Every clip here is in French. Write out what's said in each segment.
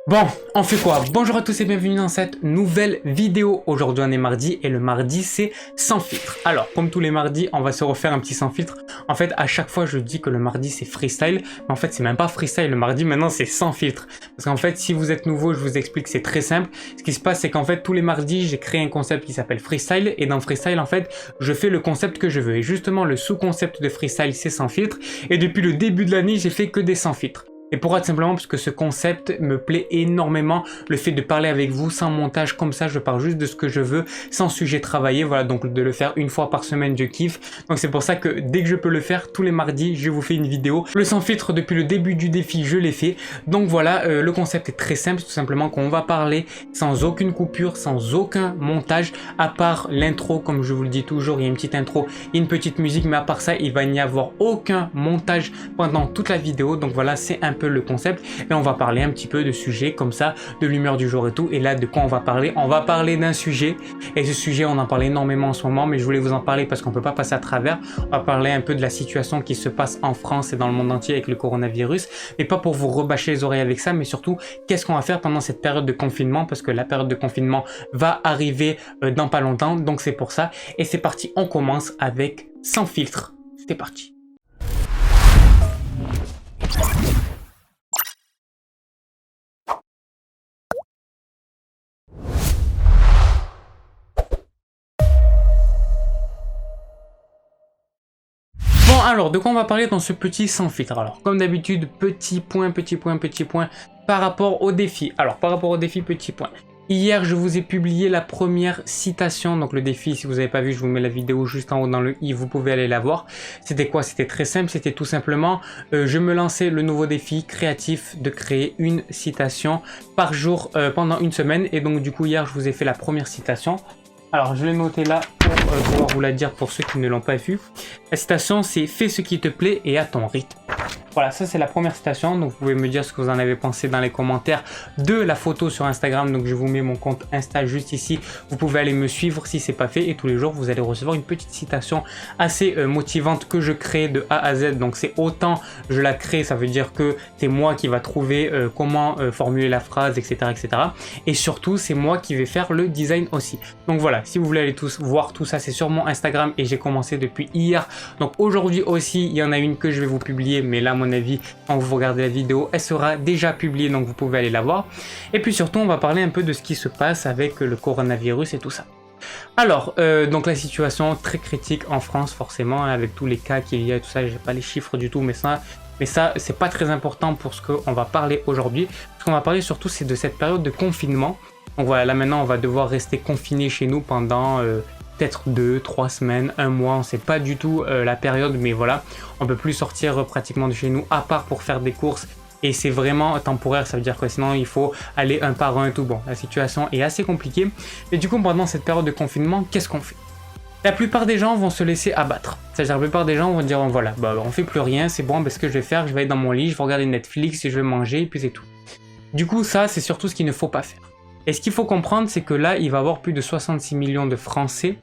Bon, on fait quoi? Bonjour à tous et bienvenue dans cette nouvelle vidéo. Aujourd'hui on est mardi et le mardi c'est sans filtre. Alors comme tous les mardis on va se refaire un petit sans filtre. En fait à chaque fois je dis que le mardi c'est freestyle, mais en fait c'est même pas freestyle, le mardi maintenant c'est sans filtre. Parce qu'en fait si vous êtes nouveau je vous explique, c'est très simple. Ce qui se passe c'est qu'en fait tous les mardis j'ai créé un concept qui s'appelle freestyle, et dans freestyle en fait je fais le concept que je veux. Et justement le sous-concept de freestyle c'est sans filtre, et depuis le début de l'année j'ai fait que des sans filtres. Et pourquoi? Tout simplement parce que ce concept me plaît énormément, le fait de parler avec vous sans montage comme ça, je parle juste de ce que je veux, sans sujet travaillé, voilà, donc de le faire une fois par semaine, je kiffe. Donc c'est pour ça que dès que je peux le faire, tous les mardis, je vous fais une vidéo. Le sans filtre, depuis le début du défi, je l'ai fait. Donc voilà, le concept est très simple, tout simplement qu'on va parler sans aucune coupure, sans aucun montage, à part l'intro, comme je vous le dis toujours, il y a une petite intro, une petite musique, mais à part ça, il va n'y avoir aucun montage pendant toute la vidéo. Donc voilà, c'est un peu le concept, et on va parler un petit peu de sujets comme ça, de l'humeur du jour et tout. Et là, de quoi on va parler? On va parler d'un sujet, et ce sujet on en parle énormément en ce moment, mais je voulais vous en parler parce qu'on peut pas passer à travers. On va parler un peu de la situation qui se passe en France et dans le monde entier avec le coronavirus, mais pas pour vous rebâcher les oreilles avec ça, mais surtout qu'est-ce qu'on va faire pendant cette période de confinement, parce que la période de confinement va arriver dans pas longtemps, donc c'est pour ça. Et c'est parti, on commence avec sans filtre. C'est parti. Bon alors, de quoi on va parler dans ce petit sans filtre? Alors, comme d'habitude, petit point par rapport au défi. Alors, par rapport au défi, petit point. Hier, je vous ai publié la première citation, donc le défi, si vous n'avez pas vu, je vous mets la vidéo juste en haut dans le i, vous pouvez aller la voir. C'était quoi? C'était très simple, c'était tout simplement, je me lançais le nouveau défi créatif de créer une citation par jour pendant une semaine, et donc du coup, hier, je vous ai fait la première citation. Alors, je l'ai noté là pour pouvoir vous la dire pour ceux qui ne l'ont pas vu. La citation, c'est « Fais ce qui te plaît et à ton rythme ». Voilà, ça c'est la première citation, donc vous pouvez me dire ce que vous en avez pensé dans les commentaires de la photo sur Instagram. Donc je vous mets mon compte Insta juste ici, vous pouvez aller me suivre si c'est pas fait, et tous les jours vous allez recevoir une petite citation assez motivante que je crée de A à Z. Donc c'est autant je la crée, ça veut dire que c'est moi qui va trouver comment formuler la phrase, etc., etc. Et surtout c'est moi qui vais faire le design aussi. Donc voilà, si vous voulez aller tous voir tout ça, c'est sur mon Instagram et j'ai commencé depuis hier. Donc aujourd'hui aussi il y en a une que je vais vous publier, mais là à mon avis quand vous regardez la vidéo elle sera déjà publiée, donc vous pouvez aller la voir. Et puis surtout on va parler un peu de ce qui se passe avec le coronavirus et tout ça. Alors donc la situation très critique en France forcément, hein, avec tous les cas qu'il y a et tout ça. J'ai pas les chiffres du tout, mais ça c'est pas très important pour ce qu'on va parler aujourd'hui. Ce qu'on va parler surtout c'est de cette période de confinement. Donc voilà, là maintenant on va devoir rester confiné chez nous pendant peut-être 2-3 semaines, un mois, on sait pas du tout la période, mais voilà, on peut plus sortir pratiquement de chez nous à part pour faire des courses, et c'est vraiment temporaire, ça veut dire que sinon il faut aller un par un et tout. Bon, la situation est assez compliquée, et du coup pendant cette période de confinement, qu'est-ce qu'on fait? La plupart des gens vont se laisser abattre, c'est-à-dire la plupart des gens vont dire voilà, bah, on fait plus rien, c'est bon, ben, ce que je vais faire, je vais aller dans mon lit, je vais regarder Netflix et je vais manger, et puis c'est tout. Du coup ça c'est surtout ce qu'il ne faut pas faire. Et ce qu'il faut comprendre, c'est que là il va y avoir plus de 66 millions de Français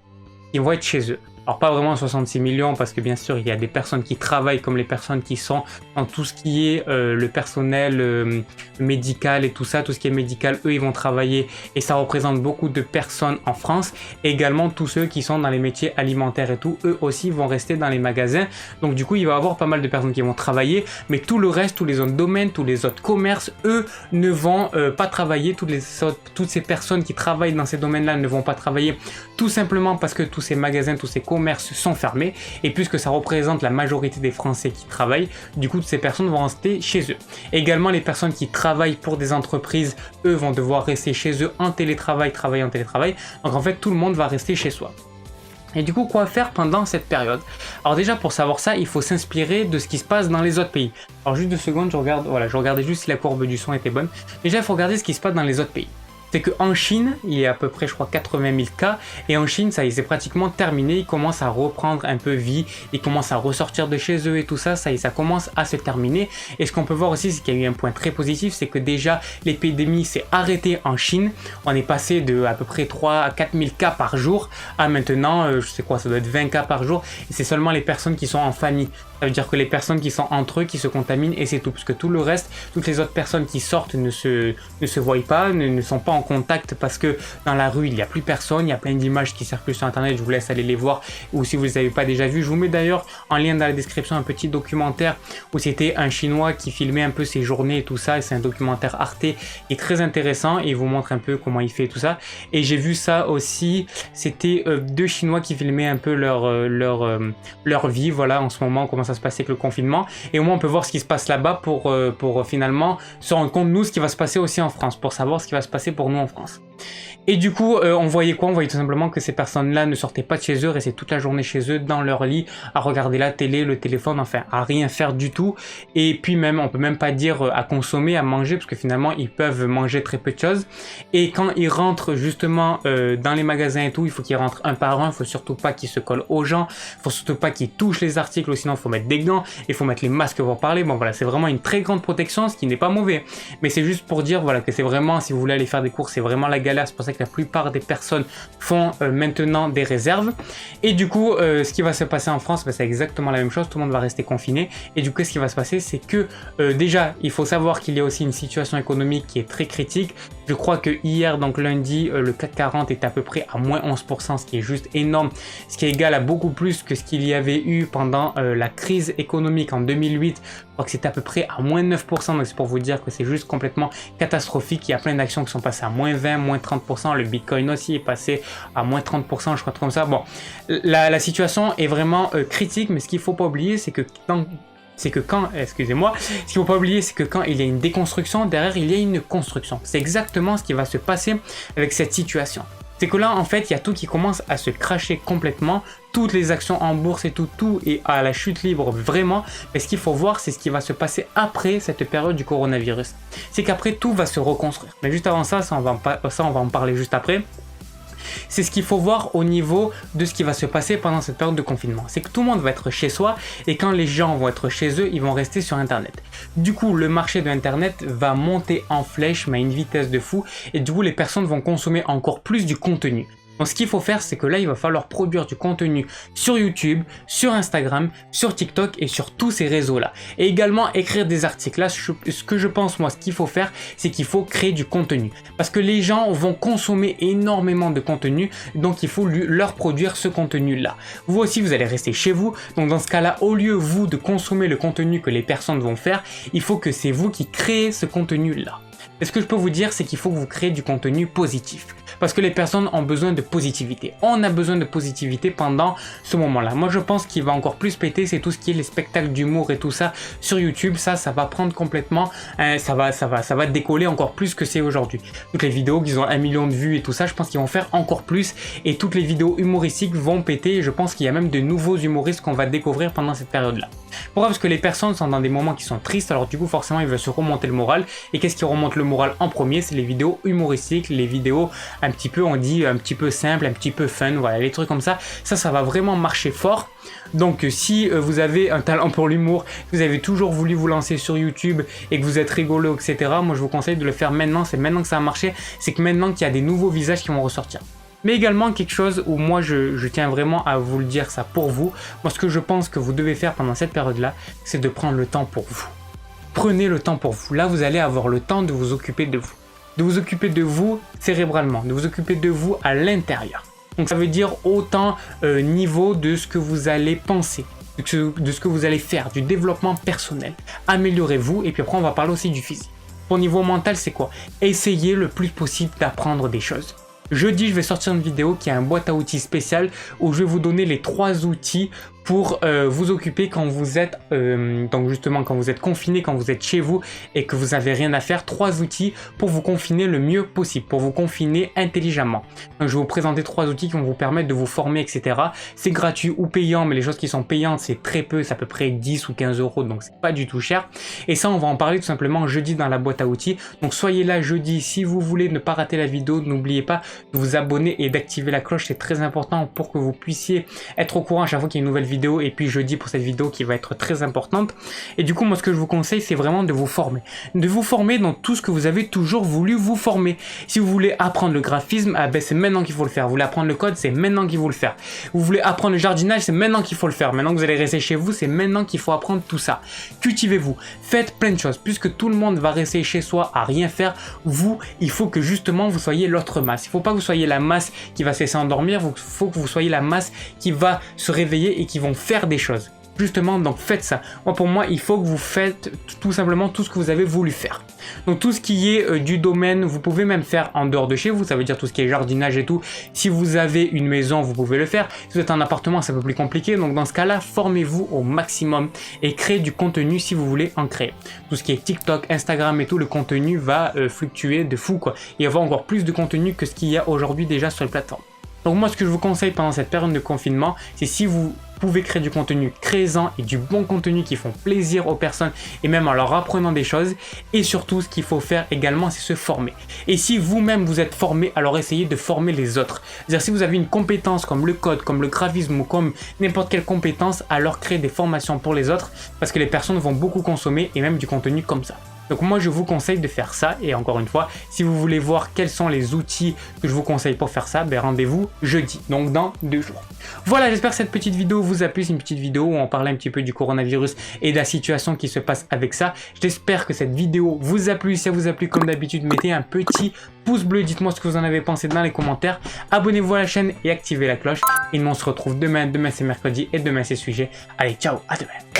qui vont être chez eux. Alors pas vraiment 66 millions, parce que bien sûr il y a des personnes qui travaillent, comme les personnes qui sont dans tout ce qui est le personnel médical et tout ça, tout ce qui est médical, eux ils vont travailler, et ça représente beaucoup de personnes en France. Et également tous ceux qui sont dans les métiers alimentaires et tout, eux aussi vont rester dans les magasins. Donc du coup il va y avoir pas mal de personnes qui vont travailler, mais tout le reste, tous les autres domaines, tous les autres commerces, eux ne vont pas travailler. Toutes ces personnes qui travaillent dans ces domaines là ne vont pas travailler, tout simplement parce que tous ces magasins, tous ces commerces sont fermés, et puisque ça représente la majorité des Français qui travaillent, du coup ces personnes vont rester chez eux. Également les personnes qui travaillent pour des entreprises, eux vont devoir rester chez eux en télétravail, travailler en télétravail. Donc en fait tout le monde va rester chez soi. Et du coup, quoi faire pendant cette période? Alors déjà, pour savoir ça, il faut s'inspirer de ce qui se passe dans les autres pays. Alors juste 2 secondes, je regarde, voilà, je regardais juste si la courbe du son était bonne. Déjà, il faut regarder ce qui se passe dans les autres pays. C'est qu'en Chine, il y a à peu près, je crois, 80 000 cas, et en Chine, ça y est, c'est pratiquement terminé, ils commencent à reprendre un peu vie, ils commencent à ressortir de chez eux et tout ça, ça y est, ça commence à se terminer. Et ce qu'on peut voir aussi, c'est qu'il y a eu un point très positif, c'est que déjà, l'épidémie s'est arrêtée en Chine. On est passé de à peu près 3 à 4 000 cas par jour, à maintenant, je sais quoi, ça doit être 20 cas par jour, et c'est seulement les personnes qui sont en famille. Ça Ça veut dire que les personnes qui sont entre eux, qui se contaminent et c'est tout. Parce que tout le reste, toutes les autres personnes qui sortent ne se voient pas, ne sont pas en contact parce que dans la rue, il n'y a plus personne. Il y a plein d'images qui circulent sur Internet. Je vous laisse aller les voir ou si vous ne les avez pas déjà vues. Je vous mets d'ailleurs en lien dans la description un petit documentaire où c'était un Chinois qui filmait un peu ses journées et tout ça. Et c'est un documentaire Arte qui est très intéressant et il vous montre un peu comment il fait tout ça. Et j'ai vu ça aussi. C'était deux Chinois qui filmaient un peu leur vie. Voilà, en ce moment, comment ça se passait avec le confinement. Et au moins, on peut voir ce qui se passe là-bas pour finalement se rendre compte, nous, ce qui va se passer aussi en France, pour savoir ce qui va se passer pour nous en France. Et du coup, on voyait quoi? On voyait tout simplement que ces personnes-là ne sortaient pas de chez eux, restaient toute la journée chez eux, dans leur lit, à regarder la télé, le téléphone, enfin, à rien faire du tout. Et puis même, on peut même pas dire à consommer, à manger, parce que finalement, ils peuvent manger très peu de choses. Et quand ils rentrent justement dans les magasins et tout, il faut qu'ils rentrent un par un, il faut surtout pas qu'ils se collent aux gens, il faut surtout pas qu'ils touchent les articles, sinon il faut mettre des gants, il faut mettre les masques pour parler. Bon voilà, c'est vraiment une très grande protection, ce qui n'est pas mauvais. Mais c'est juste pour dire voilà que c'est vraiment, si vous voulez aller faire des courses, c'est vraiment la galère. C'est pour ça que la plupart des personnes font maintenant des réserves. Et du coup, ce qui va se passer en France, c'est exactement la même chose. Tout le monde va rester confiné. Et du coup, ce qui va se passer, c'est que déjà, il faut savoir qu'il y a aussi une situation économique qui est très critique. Je crois que hier, donc lundi, le CAC 40 est à peu près à moins 11%, ce qui est juste énorme, ce qui est égal à beaucoup plus que ce qu'il y avait eu pendant la crise économique en 2008. Je crois que c'était à peu près à moins 9%, donc c'est pour vous dire que c'est juste complètement catastrophique. Il y a plein d'actions qui sont passées à moins 20, moins 30%, le Bitcoin aussi est passé à moins 30%, je crois, comme ça. Bon, la situation est vraiment critique, mais ce qu'il ne faut pas oublier, c'est que excusez-moi, ce qu'il ne faut pas oublier, c'est que quand il y a une déconstruction, derrière, il y a une construction. C'est exactement ce qui va se passer avec cette situation. C'est que là, en fait, il y a tout qui commence à se cracher complètement, toutes les actions en bourse et tout est à la chute libre, vraiment. Mais ce qu'il faut voir, c'est ce qui va se passer après cette période du coronavirus. C'est qu'après, tout va se reconstruire. Mais juste avant ça, on va en parler juste après. C'est ce qu'il faut voir au niveau de ce qui va se passer pendant cette période de confinement. C'est que tout le monde va être chez soi et quand les gens vont être chez eux, ils vont rester sur Internet. Du coup, le marché de Internet va monter en flèche, mais à une vitesse de fou et du coup, les personnes vont consommer encore plus du contenu. Donc ce qu'il faut faire, c'est que là, il va falloir produire du contenu sur YouTube, sur Instagram, sur TikTok et sur tous ces réseaux-là. Et également écrire des articles. Là, ce que je pense, moi, ce qu'il faut faire, c'est qu'il faut créer du contenu. Parce que les gens vont consommer énormément de contenu, donc il faut leur produire ce contenu-là. Vous aussi, vous allez rester chez vous. Donc dans ce cas-là, au lieu, vous, de consommer le contenu que les personnes vont faire, il faut que c'est vous qui créez ce contenu-là. Et ce que je peux vous dire, c'est qu'il faut que vous créez du contenu positif. Parce que les personnes ont besoin de positivité. On a besoin de positivité pendant ce moment-là. Moi, je pense qu'il va encore plus péter, c'est tout ce qui est les spectacles d'humour et tout ça sur YouTube. Ça va prendre complètement, ça va décoller encore plus que c'est aujourd'hui. Toutes les vidéos qui ont 1 million de vues et tout ça, je pense qu'ils vont faire encore plus. Et toutes les vidéos humoristiques vont péter. Et je pense qu'il y a même de nouveaux humoristes qu'on va découvrir pendant cette période-là. Pourquoi? Parce que les personnes sont dans des moments qui sont tristes. Alors du coup, forcément, ils veulent se remonter le moral. Et qu'est-ce qui remonte le moral en premier? C'est les vidéos humoristiques, les vidéos un petit peu, on dit, un petit peu simple, un petit peu fun, voilà, les trucs comme ça. Ça va vraiment marcher fort. Donc si vous avez un talent pour l'humour, vous avez toujours voulu vous lancer sur YouTube et que vous êtes rigolo, etc., moi je vous conseille de le faire maintenant. C'est maintenant que ça a marché, c'est que maintenant qu'il y a des nouveaux visages qui vont ressortir. Mais également quelque chose où moi je tiens vraiment à vous le dire ça pour vous. Moi ce que je pense que vous devez faire pendant cette période-là, c'est de prendre le temps pour vous. Prenez le temps pour vous. Là vous allez avoir le temps de vous occuper de vous. De vous occuper de vous cérébralement, de vous occuper de vous à l'intérieur. Donc ça veut dire autant niveau de ce que vous allez penser, de ce que vous allez faire, du développement personnel. Améliorez-vous et puis après on va parler aussi du physique. Pour niveau mental, c'est quoi? Essayez le plus possible d'apprendre des choses. Jeudi, je vais sortir une vidéo qui a un boîte à outils spécial où je vais vous donner les 3 outils pour vous occuper quand vous êtes donc justement quand vous êtes confiné, quand vous êtes chez vous et que vous avez rien à faire. 3 outils pour vous confiner le mieux possible, pour vous confiner intelligemment. Donc je vais vous présenter 3 outils qui vont vous permettre de vous former, etc. C'est gratuit ou payant, mais les choses qui sont payantes c'est très peu, c'est à peu près 10 ou 15 euros, donc c'est pas du tout cher. Et ça on va en parler tout simplement jeudi dans la boîte à outils. Donc soyez là jeudi si vous voulez ne pas rater la vidéo. N'oubliez pas de vous abonner et d'activer la cloche, c'est très important pour que vous puissiez être au courant à chaque fois qu'il y a une nouvelle vidéo. vidéo et puis jeudi pour cette vidéo qui va être très importante. Et du coup, moi, ce que je vous conseille, c'est vraiment de vous former. De vous former dans tout ce que vous avez toujours voulu vous former. Si vous voulez apprendre le graphisme, ah ben c'est maintenant qu'il faut le faire. Vous voulez apprendre le code, c'est maintenant qu'il faut le faire. Vous voulez apprendre le jardinage, c'est maintenant qu'il faut le faire. Maintenant que vous allez rester chez vous, c'est maintenant qu'il faut apprendre tout ça. Cultivez-vous, faites plein de choses. Puisque tout le monde va rester chez soi à rien faire, vous, il faut que justement vous soyez l'autre masse. Il ne faut pas que vous soyez la masse qui va se laisser endormir, il faut que vous soyez la masse qui va se réveiller et qui vont faire des choses. Justement, donc faites ça. Pour moi, il faut que vous faites tout simplement tout ce que vous avez voulu faire. Donc tout ce qui est du domaine, vous pouvez même faire en dehors de chez vous, ça veut dire tout ce qui est jardinage et tout. Si vous avez une maison, vous pouvez le faire. Si vous êtes en appartement, c'est un peu plus compliqué. Donc dans ce cas-là, formez-vous au maximum et créez du contenu si vous voulez en créer. Tout ce qui est TikTok, Instagram et tout, le contenu va fluctuer de fou quoi. Il y avoir encore plus de contenu que ce qu'il y a aujourd'hui déjà sur les plateformes. Donc moi, ce que je vous conseille pendant cette période de confinement, c'est si vous pouvez créer du contenu, créez-en et du bon contenu qui font plaisir aux personnes et même en leur apprenant des choses. Et surtout, ce qu'il faut faire également, c'est se former. Et si vous-même vous êtes formé, alors essayez de former les autres. C'est-à-dire si vous avez une compétence comme le code, comme le graphisme ou comme n'importe quelle compétence, alors créez des formations pour les autres parce que les personnes vont beaucoup consommer et même du contenu comme ça. Donc moi je vous conseille de faire ça et encore une fois, si vous voulez voir quels sont les outils que je vous conseille pour faire ça, ben rendez-vous jeudi, donc dans 2 jours. Voilà, j'espère que cette petite vidéo vous a plu, c'est une petite vidéo où on parlait un petit peu du coronavirus et de la situation qui se passe avec ça. J'espère que cette vidéo vous a plu, si ça vous a plu comme d'habitude, mettez un petit pouce bleu, dites-moi ce que vous en avez pensé dans les commentaires, abonnez-vous à la chaîne et activez la cloche. Et nous on se retrouve demain, c'est mercredi et demain c'est sujet. Allez, ciao, à demain.